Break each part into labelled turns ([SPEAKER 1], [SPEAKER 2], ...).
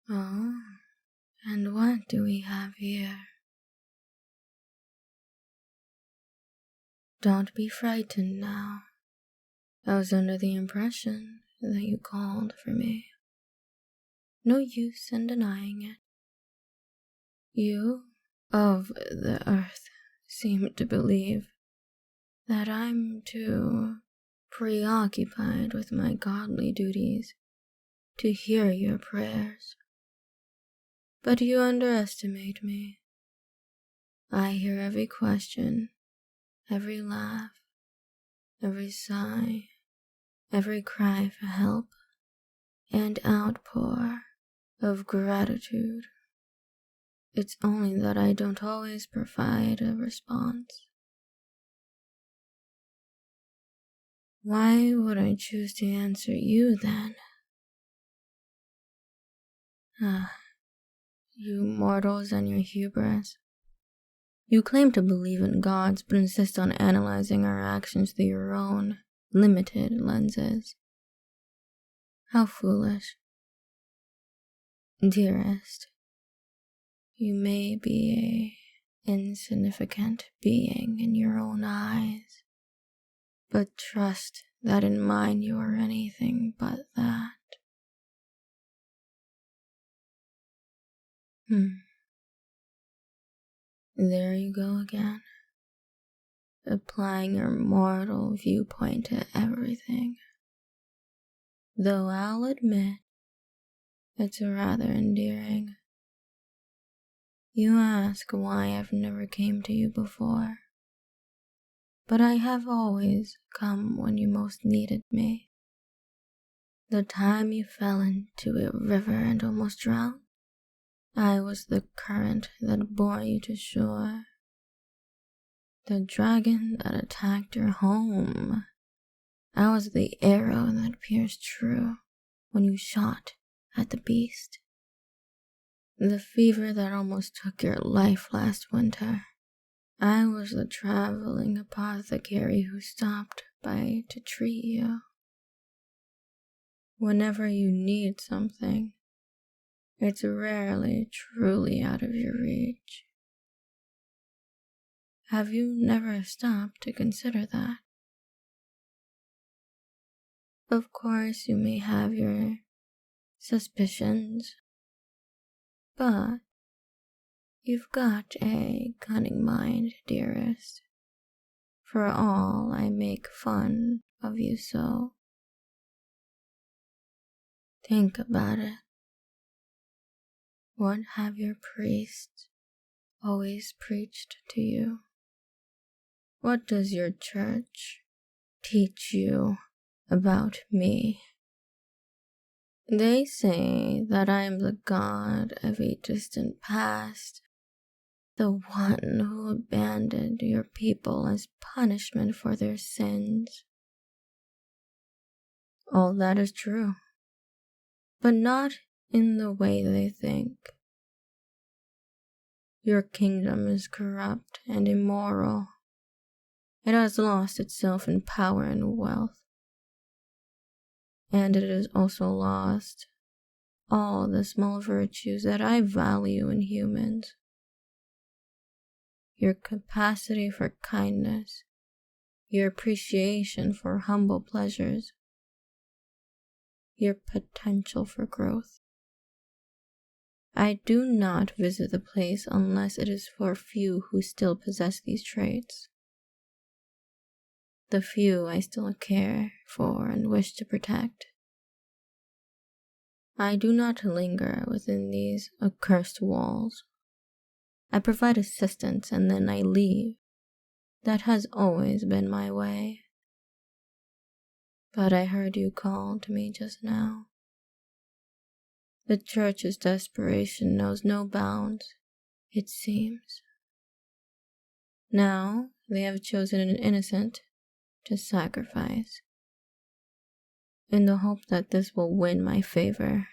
[SPEAKER 1] Oh, and what do we have here? Don't be frightened now. I was under the impression that you called for me. No use in denying it. You, of the earth, seem to believe that I'm too preoccupied with my godly duties to hear your prayers. But you underestimate me. I hear every question, every laugh, every sigh, every cry for help, and outpour of gratitude. It's only that I don't always provide a response. Why would I choose to answer you then? You mortals and your hubris. You claim to believe in gods, but insist on analyzing our actions through your own limited lenses. How foolish. Dearest, you may be an insignificant being in your own eyes, but trust that in mine you are anything but that. There you go again, applying your mortal viewpoint to everything. Though I'll admit, it's rather endearing. You ask why I've never came to you before, but I have always come when you most needed me. The time you fell into a river and almost drowned, I was the current that bore you to shore. The dragon that attacked your home, I was the arrow that pierced true when you shot at the beast. The fever that almost took your life last winter, I was the traveling apothecary who stopped by to treat you. Whenever you need something, it's rarely truly out of your reach. Have you never stopped to consider that? Of course, you may have your suspicions, but you've got a cunning mind, dearest. For all I make fun of you so. Think about it. What have your priests always preached to you? What does your church teach you about me? They say that I am the god of a distant past, the one who abandoned your people as punishment for their sins. All that is true, but not in the way they think. Your kingdom is corrupt and immoral. It has lost itself in power and wealth. And it has also lost all the small virtues that I value in humans. Your capacity for kindness, your appreciation for humble pleasures, your potential for growth. I do not visit the place unless it is for few who still possess these traits. The few I still care for and wish to protect. I do not linger within these accursed walls. I provide assistance and then I leave. That has always been my way. But I heard you call to me just now. The church's desperation knows no bounds, it seems. Now they have chosen an innocent to sacrifice, in the hope that this will win my favor.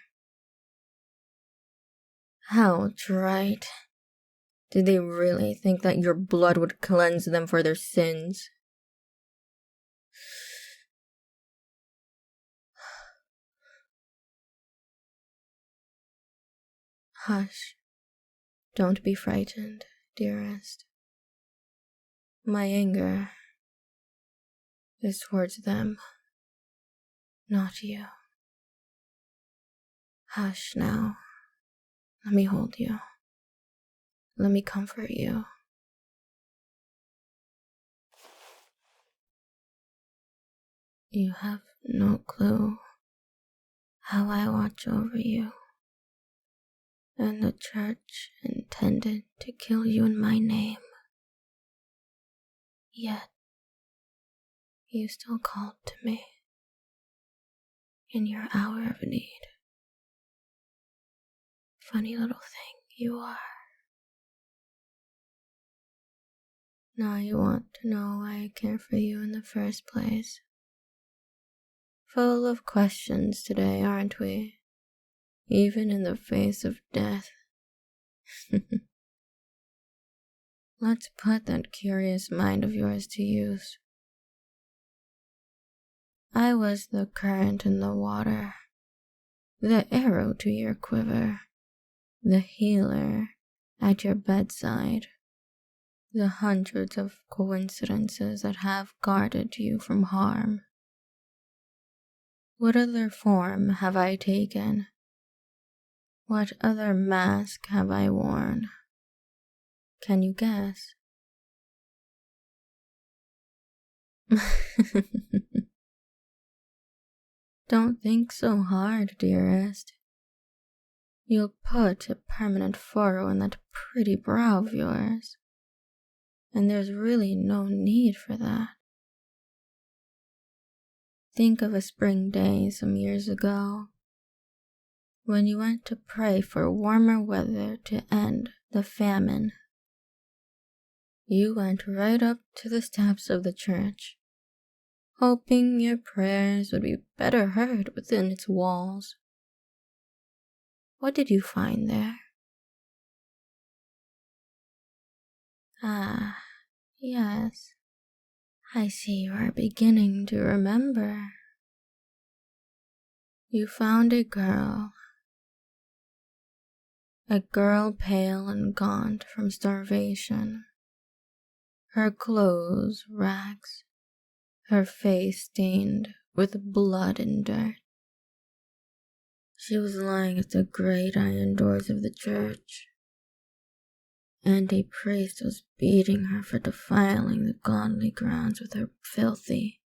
[SPEAKER 1] How trite. Did they really think that your blood would cleanse them for their sins? Hush. Don't be frightened, dearest. My anger is towards them, not you. Hush now. Let me hold you. Let me comfort you. You have no clue how I watch over you. And the church intended to kill you in my name. Yet, you still called to me in your hour of need. Funny little thing you are. Now you want to know why I care for you in the first place. Full of questions today, aren't we? Even in the face of death. Let's put that curious mind of yours to use. I was the current in the water, the arrow to your quiver, the healer at your bedside, the hundreds of coincidences that have guarded you from harm. What other form have I taken? What other mask have I worn? Can you guess? Don't think so hard, dearest. You'll put a permanent furrow in that pretty brow of yours, and there's really no need for that. Think of a spring day some years ago, when you went to pray for warmer weather to end the famine. You went right up to the steps of the church, hoping your prayers would be better heard within its walls. What did you find there? Ah, yes. I see you are beginning to remember. You found a girl pale and gaunt from starvation, her clothes rags, her face stained with blood and dirt. She was lying at the great iron doors of the church, and a priest was beating her for defiling the godly grounds with her filthy,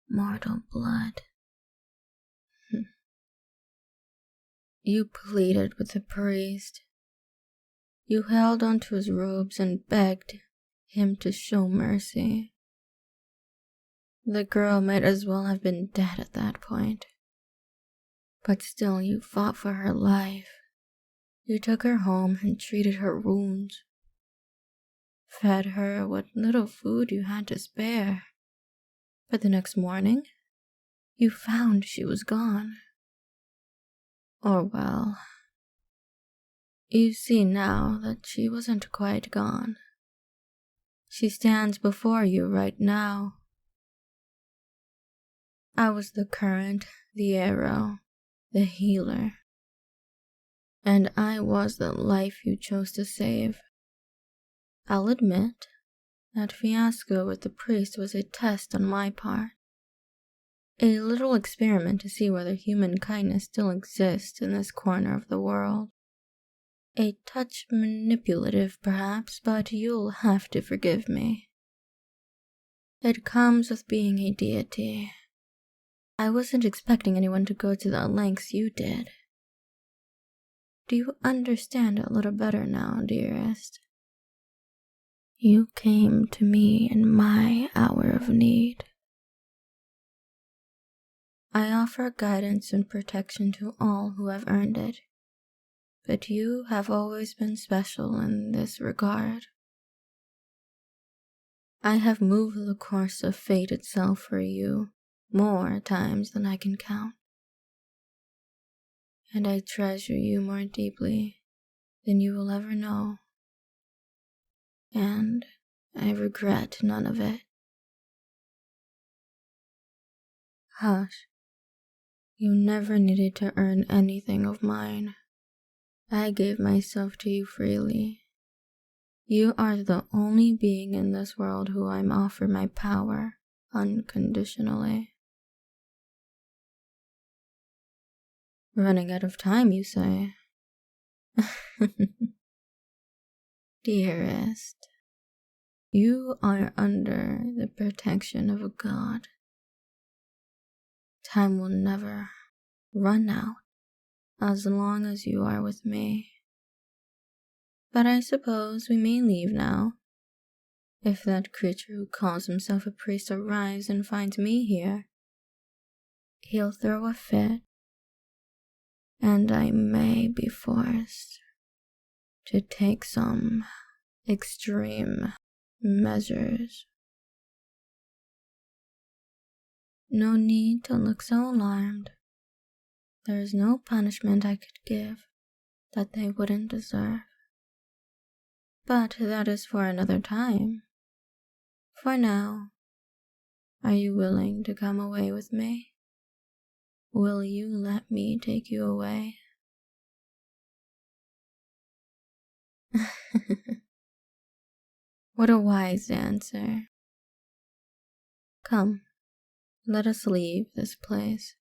[SPEAKER 1] mortal blood. You pleaded with the priest. You held onto his robes and begged him to show mercy. The girl might as well have been dead at that point. But still you fought for her life. You took her home and treated her wounds. Fed her what little food you had to spare. But the next morning, you found she was gone. Or well, you see now that she wasn't quite gone. She stands before you right now. I was the current, the arrow, the healer. And I was the life you chose to save. I'll admit that fiasco with the priest was a test on my part. A little experiment to see whether human kindness still exists in this corner of the world. A touch manipulative, perhaps, but you'll have to forgive me. It comes with being a deity. I wasn't expecting anyone to go to the lengths you did. Do you understand a little better now, dearest? You came to me in my hour of need. I offer guidance and protection to all who have earned it, but you have always been special in this regard. I have moved the course of fate itself for you more times than I can count, and I treasure you more deeply than you will ever know, and I regret none of it. Hush. You never needed to earn anything of mine. I gave myself to you freely. You are the only being in this world who I'm offered my power unconditionally. Running out of time, you say? Dearest, you are under the protection of a god. Time will never run out as long as you are with me. But I suppose we may leave now. If that creature who calls himself a priest arrives and finds me here, he'll throw a fit, and I may be forced to take some extreme measures. No need to look so alarmed. There is no punishment I could give that they wouldn't deserve. But that is for another time. For now, are you willing to come away with me? Will you let me take you away? What a wise answer. Come, let us leave this place.